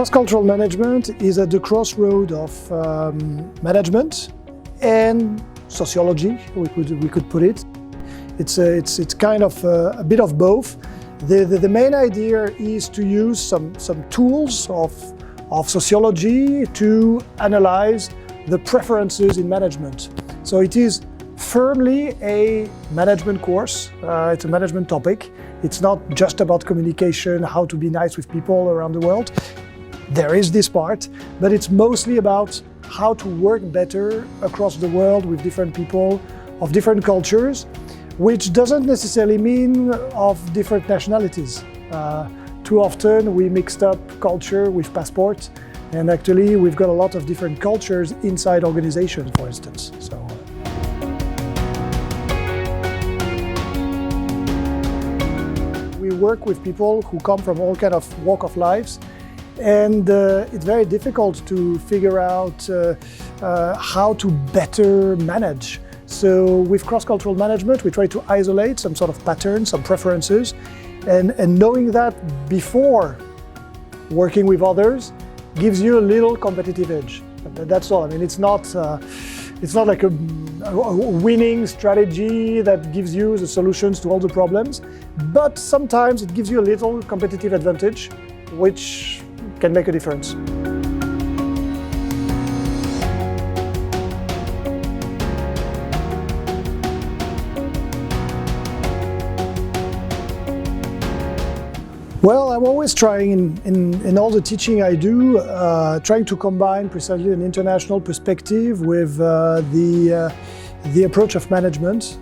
Cross-cultural management is at the crossroad of management and sociology, we could put it. It's kind of a bit of both. The main idea is to use some tools of sociology to analyze the preferences in management. So it is firmly a management course. It's a management topic. It's not just about communication, how to be nice with people around the world. There is this part, but it's mostly about how to work better across the world with different people of different cultures, which doesn't necessarily mean of different nationalities. Too often we mixed up culture with passport, and actually we've got a lot of different cultures inside organizations, for instance. We work with people who come from all kind of walk of lives, and it's very difficult to figure out how to better manage. So with cross-cultural management, we try to isolate some sort of patterns, some preferences, and knowing that before working with others gives you a little competitive edge. That's all. I mean, it's not like a winning strategy that gives you the solutions to all the problems, but sometimes it gives you a little competitive advantage, which can make a difference. Well, I'm always trying in all the teaching I do, trying to combine precisely an international perspective with the approach of management,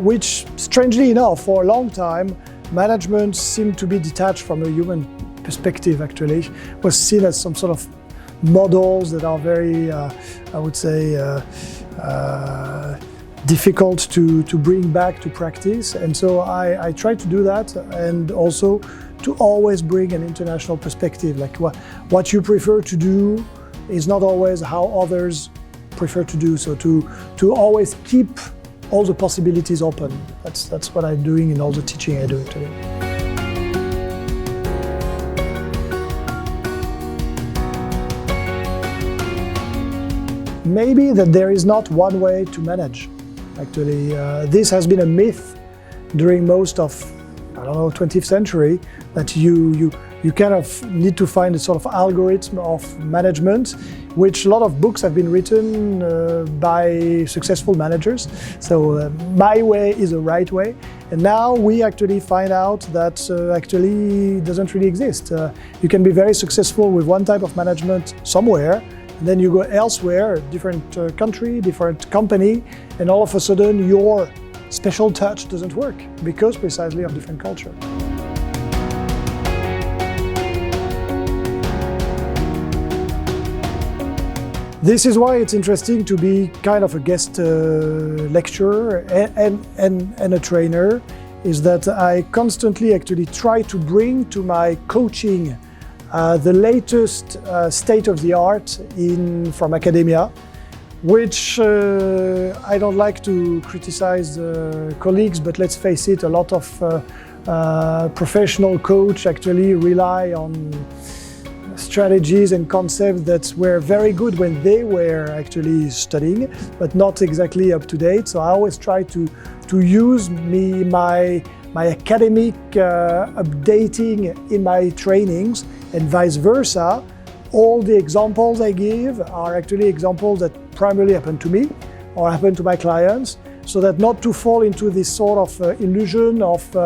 which, strangely enough, for a long time, management seemed to be detached from a human perspective. Actually, was seen as some sort of models that are very, I would say, difficult to bring back to practice. And so I try to do that, and also to always bring an international perspective. Like what you prefer to do is not always how others prefer to do. So to always keep all the possibilities open. That's what I'm doing in all the teaching I do today. Maybe that there is not one way to manage. Actually, this has been a myth during most of, 20th century, that you kind of need to find a sort of algorithm of management, which a lot of books have been written by successful managers. So my way is the right way. And now we actually find out that actually doesn't really exist. You can be very successful with one type of management somewhere, and then you go elsewhere, different country, different company, and all of a sudden your special touch doesn't work because precisely of different culture. This is why it's interesting to be kind of a guest lecturer and a trainer, is that I constantly actually try to bring to my coaching the latest state of the art from academia, which I don't like to criticize colleagues, but let's face it, a lot of professional coach actually rely on strategies and concepts that were very good when they were actually studying, but not exactly up to date. So I always try to use my academic updating in my trainings, and vice versa. All the examples I give are actually examples that primarily happen to me or happen to my clients, so that not to fall into this sort of illusion of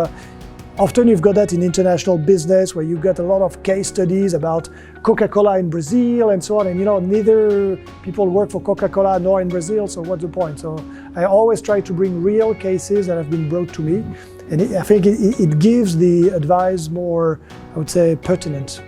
often you've got that in international business where you've got a lot of case studies about Coca-Cola in Brazil and so on, and neither people work for Coca-Cola nor in Brazil, so what's the point? So I always try to bring real cases that have been brought to me, and I think it gives the advice more, I would say, pertinent.